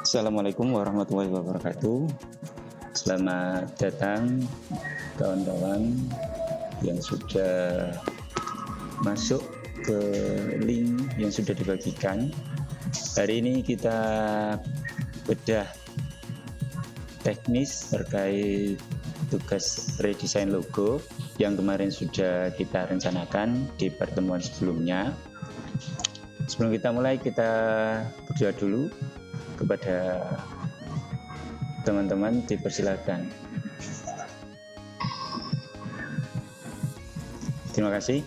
Assalamualaikum warahmatullahi wabarakatuh. Selamat datang kawan-kawan yang sudah masuk ke link yang sudah dibagikan. Hari ini kita bedah teknis terkait tugas redesign logo yang kemarin sudah kita rencanakan di pertemuan sebelumnya. Sebelum kita mulai, kita berdoa dulu. Kepada teman-teman dipersilakan. Terima kasih.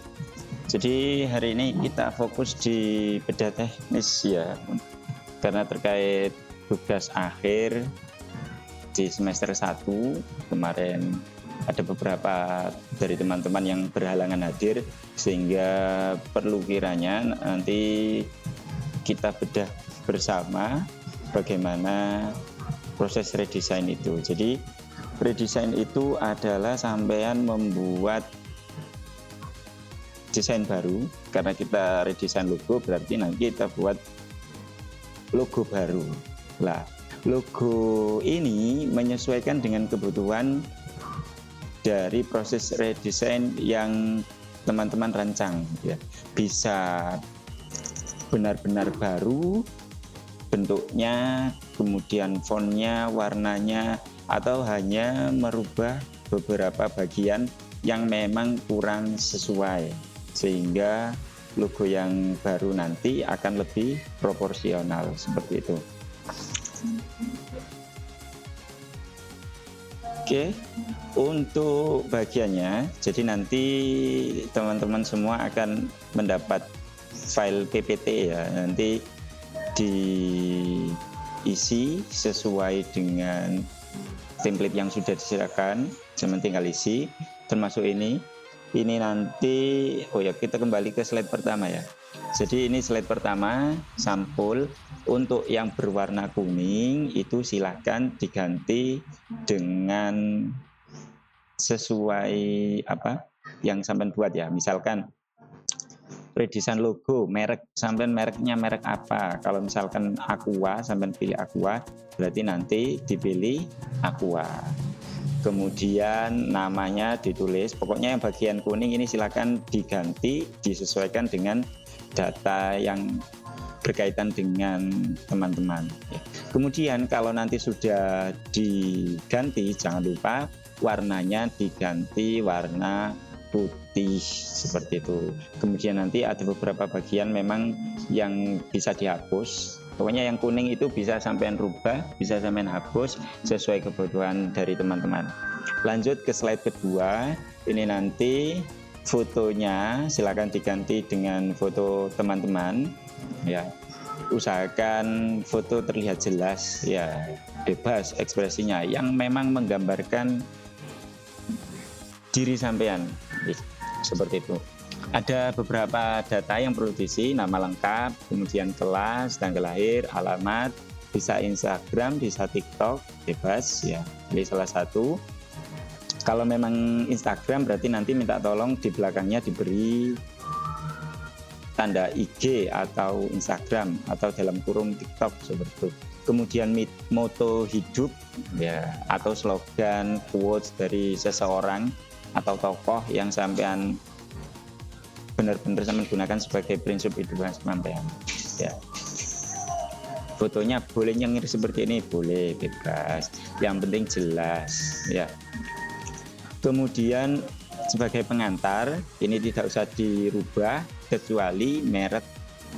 Jadi hari ini kita fokus di bedah teknis ya, karena terkait tugas akhir di semester 1 kemarin ada beberapa dari teman-teman yang berhalangan hadir, sehingga perlu kiranya nanti kita bedah bersama bagaimana proses redesign itu. Jadi redesign itu adalah sampean membuat desain baru, karena kita redesign logo berarti nanti kita buat logo baru. Lah, logo ini menyesuaikan dengan kebutuhan dari proses redesign yang teman-teman rancang ya. Bisa benar-benar baru bentuknya, kemudian fontnya, warnanya, atau hanya merubah beberapa bagian yang memang kurang sesuai, sehingga logo yang baru nanti akan lebih proporsional seperti itu. Oke, untuk bagiannya, jadi nanti teman-teman semua akan mendapat file PPT ya, nanti diisi sesuai dengan template yang sudah diserahkan, cuma tinggal isi, termasuk ini nanti. Oh ya, kita kembali ke slide pertama ya. Jadi ini slide pertama sampul. Untuk yang berwarna kuning itu silahkan diganti dengan sesuai apa yang sampean buat ya. Misalkan redesign logo, merek sampean mereknya merek apa. Kalau misalkan Aqua, sampean pilih Aqua, berarti nanti dipilih Aqua. Kemudian namanya ditulis, pokoknya yang bagian kuning ini silakan diganti, disesuaikan dengan data yang berkaitan dengan teman-teman. Kemudian kalau nanti sudah diganti, jangan lupa warnanya diganti warna putih seperti itu. Kemudian nanti ada beberapa bagian memang yang bisa dihapus. Pokoknya yang kuning itu bisa sampean rubah, bisa sampean hapus sesuai kebutuhan dari teman-teman. Lanjut ke slide kedua. Ini nanti fotonya silakan diganti dengan foto teman-teman ya. Usahakan foto terlihat jelas ya, bebas ekspresinya yang memang menggambarkan diri sampean seperti itu. Ada beberapa data yang perlu diisi, nama lengkap, kemudian kelas, tanggal lahir, alamat, bisa Instagram, bisa TikTok, bebas ya, pilih salah satu. Kalau memang Instagram berarti nanti minta tolong di belakangnya diberi tanda IG atau Instagram atau dalam kurung TikTok seperti itu. Kemudian moto hidup ya, atau slogan, quotes dari seseorang atau tokoh yang sampean benar-benar sampean gunakan sebagai prinsip hidup sampean ya. Fotonya boleh nyengir seperti ini, boleh, bebas, yang penting jelas ya. Kemudian sebagai pengantar ini tidak usah dirubah kecuali merek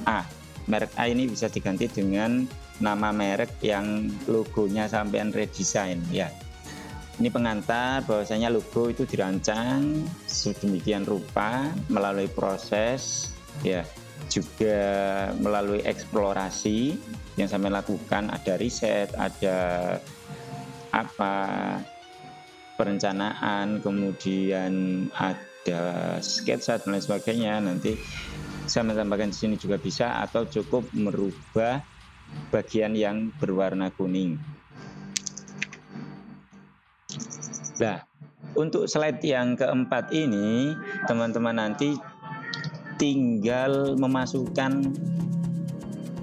A. Merek A ini bisa diganti dengan nama merek yang logonya sampean redesign ya. Ini pengantar bahwasanya logo itu dirancang sedemikian rupa melalui proses ya, juga melalui eksplorasi yang sampai lakukan, ada riset, ada apa perencanaan, kemudian ada sketsa dan lain sebagainya. Nanti saya menambahkan di sini juga bisa, atau cukup merubah bagian yang berwarna kuning. Nah, untuk slide yang keempat ini, teman-teman nanti tinggal memasukkan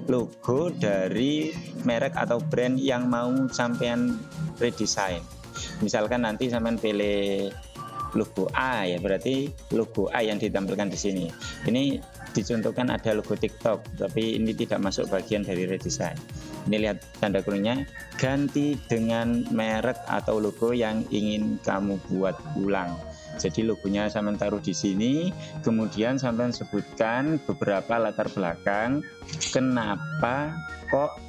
logo dari merek atau brand yang mau sampean redesign. Misalkan nanti sampean pilih logo A, ya berarti logo A yang ditampilkan di sini. Ini dicontohkan ada logo TikTok, tapi ini tidak masuk bagian dari redesign. Ini lihat tanda kuningnya, ganti dengan merek atau logo yang ingin kamu buat ulang. Jadi logonya sampean taruh di sini, kemudian sampean sebutkan beberapa latar belakang kenapa kok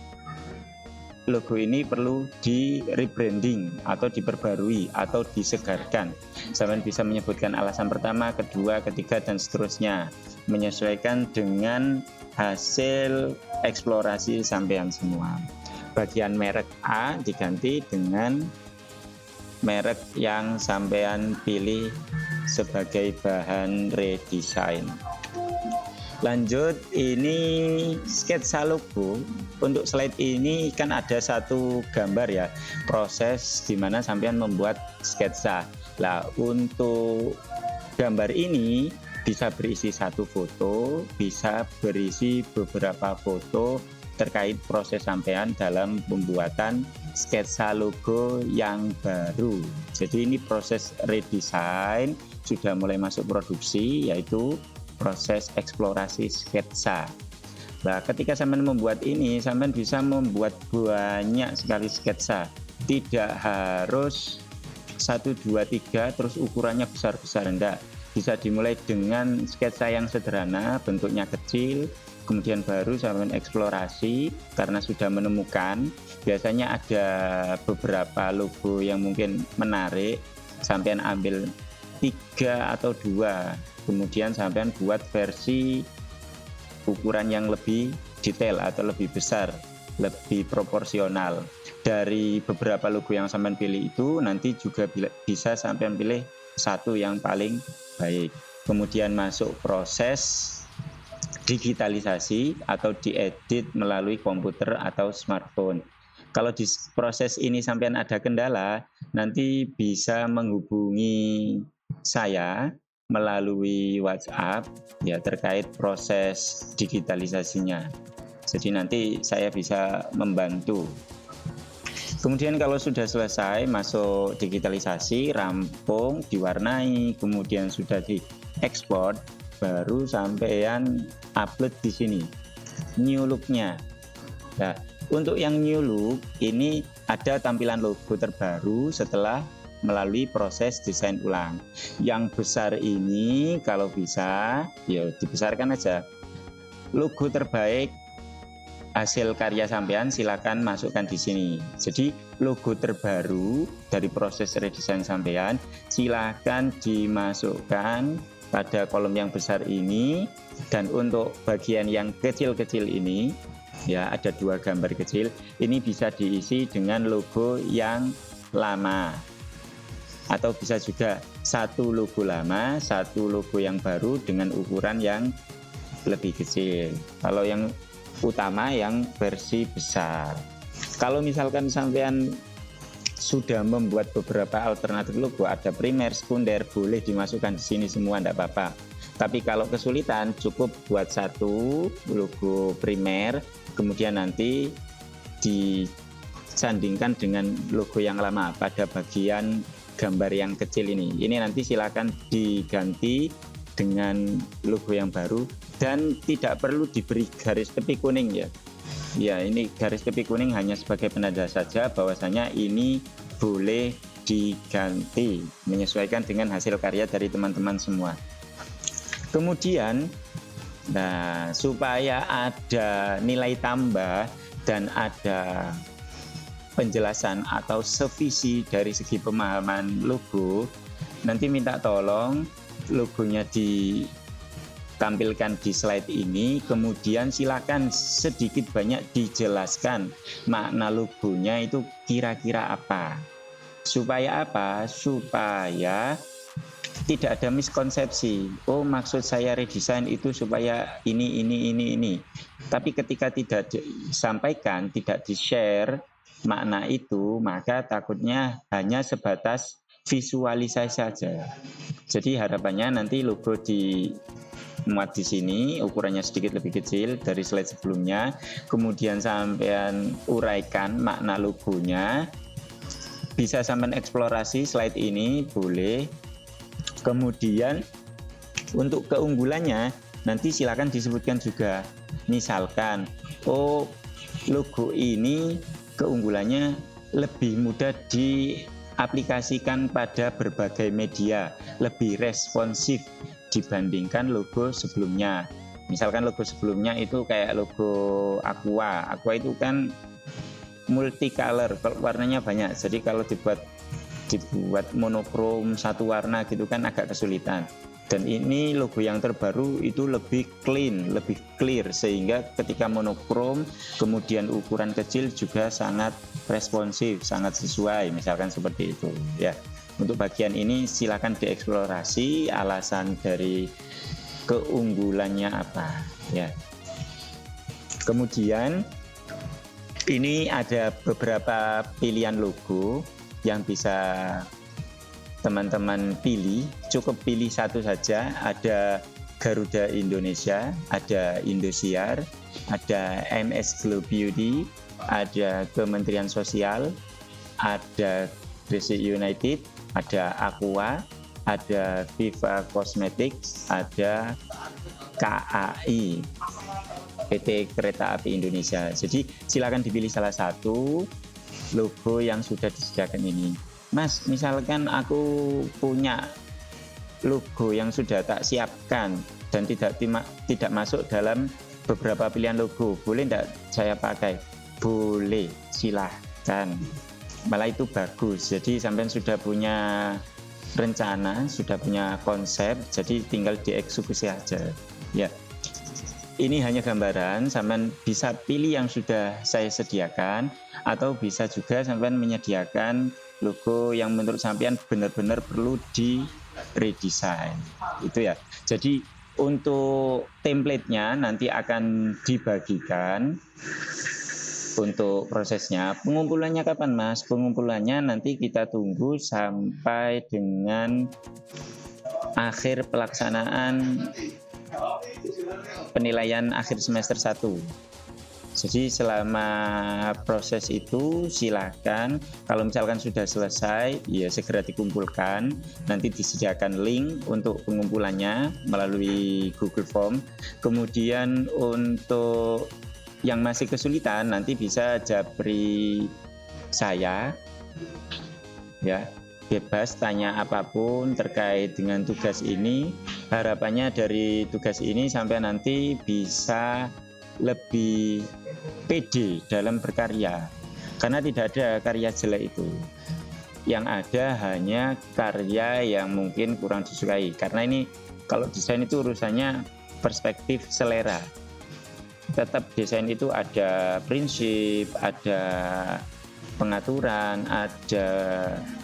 logo ini perlu di rebranding atau diperbarui atau disegarkan. Sampean bisa menyebutkan alasan pertama, kedua, ketiga, dan seterusnya, menyesuaikan dengan hasil eksplorasi sampean semua. Bagian merek A diganti dengan merek yang sampean pilih sebagai bahan redesign. Lanjut, ini sketsa logo. Untuk slide ini kan ada satu gambar ya, proses di mana sampean membuat sketsa. Lah, untuk gambar ini bisa berisi satu foto, bisa berisi beberapa foto terkait proses sampean dalam pembuatan sketsa logo yang baru. Jadi ini proses redesign sudah mulai masuk produksi, yaitu proses eksplorasi sketsa. Nah, ketika sampean membuat ini, sampean bisa membuat banyak sekali sketsa. Tidak harus 1, 2, 3 terus ukurannya besar-besar, enggak. Bisa dimulai dengan sketsa yang sederhana, bentuknya kecil, kemudian baru sampean eksplorasi karena sudah menemukan. Biasanya ada beberapa logo yang mungkin menarik, sampean ambil 3 atau 2, kemudian sampean buat versi ukuran yang lebih detail atau lebih besar, lebih proporsional. Dari beberapa logo yang sampean pilih itu, nanti juga bisa sampean pilih satu yang paling baik. Kemudian masuk proses digitalisasi atau diedit melalui komputer atau smartphone. Kalau di proses ini sampean ada kendala, nanti bisa menghubungi saya melalui WhatsApp ya terkait proses digitalisasinya. Jadi nanti saya bisa membantu. Kemudian kalau sudah selesai masuk digitalisasi, rampung, diwarnai, kemudian sudah diekspor, baru sampean upload di sini new look-nya. Nah, untuk yang new look ini ada tampilan logo terbaru setelah melalui proses desain ulang. Yang besar ini kalau bisa ya dibesarkan aja. Logo terbaik hasil karya sampean silakan masukkan di sini. Jadi logo terbaru dari proses redesign sampean silakan dimasukkan pada kolom yang besar ini, dan untuk bagian yang kecil-kecil ini ya ada 2 gambar kecil, ini bisa diisi dengan logo yang lama. Atau bisa juga satu logo lama, satu logo yang baru dengan ukuran yang lebih kecil. Kalau yang utama yang versi besar. Kalau misalkan sampean sudah membuat beberapa alternatif logo, ada primer, sekunder, boleh dimasukkan di sini semua, enggak apa-apa. Tapi kalau kesulitan cukup buat satu logo primer, kemudian nanti disandingkan dengan logo yang lama pada bagian gambar yang kecil ini. Ini nanti silakan diganti dengan logo yang baru dan tidak perlu diberi garis tepi kuning ya. Ya, ini garis tepi kuning hanya sebagai penanda saja bahwasanya ini boleh diganti menyesuaikan dengan hasil karya dari teman-teman semua. Kemudian, nah, supaya ada nilai tambah dan ada penjelasan atau sevisi dari segi pemahaman logo, nanti minta tolong logonya ditampilkan di slide ini, kemudian silakan sedikit banyak dijelaskan makna logonya itu kira-kira apa. Supaya apa? Supaya tidak ada miskonsepsi. Oh, maksud saya redesign itu supaya ini. Tapi ketika tidak disampaikan, tidak di-share makna itu, maka takutnya hanya sebatas visualisasi saja. Jadi harapannya nanti logo di muat di sini, ukurannya sedikit lebih kecil dari slide sebelumnya. Kemudian sampean uraikan makna logonya. Bisa sampean eksplorasi slide ini, boleh. Kemudian untuk keunggulannya nanti silakan disebutkan juga. Misalkan, logo ini keunggulannya lebih mudah diaplikasikan pada berbagai media, lebih responsif dibandingkan logo sebelumnya. Misalkan logo sebelumnya itu kayak logo Aqua. Aqua itu kan multicolor, warnanya banyak. Jadi kalau dibuat monokrom satu warna gitu kan agak kesulitan. Dan ini logo yang terbaru itu lebih clean, lebih clear, sehingga ketika monokrom kemudian ukuran kecil juga sangat responsif, sangat sesuai, misalkan seperti itu ya. Untuk bagian ini silakan dieksplorasi alasan dari keunggulannya apa ya. Kemudian ini ada beberapa pilihan logo yang bisa teman-teman pilih, cukup pilih satu saja. Ada Garuda Indonesia, ada Indosiar, ada MS Glow Beauty, ada Kementerian Sosial, ada Gresik United, ada Aqua, ada Viva Cosmetics, ada KAI, PT Kereta Api Indonesia. Jadi silakan dipilih salah satu logo yang sudah disediakan ini. Mas, misalkan aku punya logo yang sudah tak siapkan dan tidak masuk dalam beberapa pilihan logo, boleh tidak saya pakai? Boleh, silahkan. Malah itu bagus. Jadi sampai sudah punya rencana, sudah punya konsep, jadi tinggal dieksekusi aja. Ya, ini hanya gambaran. Sampai bisa pilih yang sudah saya sediakan, atau bisa juga sampai menyediakan logo yang menurut sampean benar-benar perlu di redesign itu ya. Jadi untuk template-nya nanti akan dibagikan. Untuk prosesnya, pengumpulannya kapan Mas? Pengumpulannya nanti kita tunggu sampai dengan akhir pelaksanaan penilaian akhir semester 1. Jadi selama proses itu silakan, kalau misalkan sudah selesai ya segera dikumpulkan, nanti disediakan link untuk pengumpulannya melalui Google Form. Kemudian untuk yang masih kesulitan nanti bisa japri saya ya, bebas tanya apapun terkait dengan tugas ini. Harapannya dari tugas ini sampai nanti bisa lebih pede dalam berkarya, karena tidak ada karya jelek itu. Yang ada hanya karya yang mungkin kurang disukai, karena ini kalau desain itu urusannya perspektif selera. Tetap desain itu ada prinsip, ada pengaturan, ada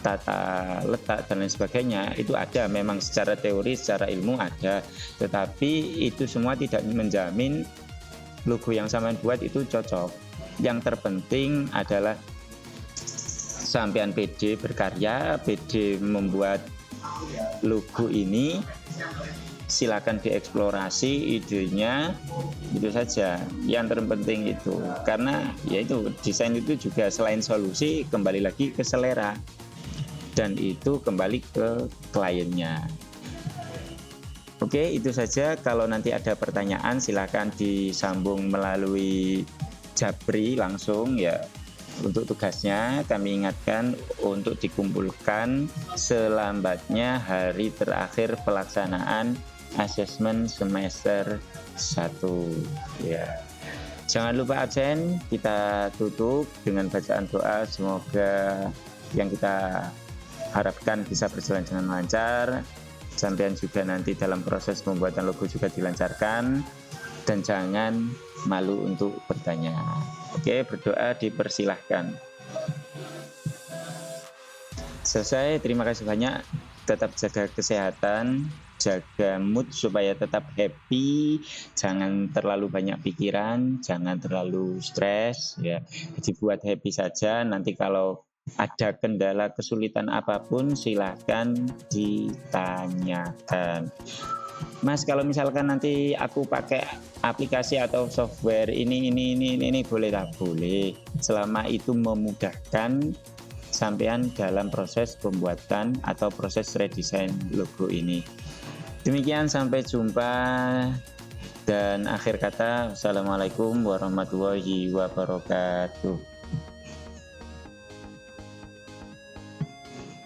tata letak dan lain sebagainya. Itu ada memang secara teori, secara ilmu ada, tetapi itu semua tidak menjamin logo yang sampean buat itu cocok. Yang terpenting adalah sampean pede berkarya, pede membuat logo ini. Silakan dieksplorasi idenya, itu saja yang terpenting itu. Karena ya itu, desain itu juga selain solusi kembali lagi ke selera, dan itu kembali ke kliennya. Oke, itu saja. Kalau nanti ada pertanyaan silakan disambung melalui japri langsung ya. Untuk tugasnya kami ingatkan untuk dikumpulkan selambatnya hari terakhir pelaksanaan asesmen semester 1 ya. Jangan lupa absen. Kita tutup dengan bacaan doa, semoga yang kita harapkan bisa berjalan dengan lancar. Sampai juga nanti dalam proses pembuatan logo juga dilancarkan, dan jangan malu untuk bertanya. Oke, berdoa dipersilahkan. Selesai, terima kasih banyak. Tetap jaga kesehatan, jaga mood supaya tetap happy, jangan terlalu banyak pikiran, jangan terlalu stres ya. Jadi buat happy saja. Nanti kalau ada kendala kesulitan apapun silahkan ditanyakan. Mas kalau misalkan nanti aku pakai aplikasi atau software ini boleh tak? Boleh, selama itu memudahkan sampean dalam proses pembuatan atau proses redesign logo ini. Demikian, sampai jumpa, dan akhir kata, wassalamualaikum warahmatullahi wabarakatuh.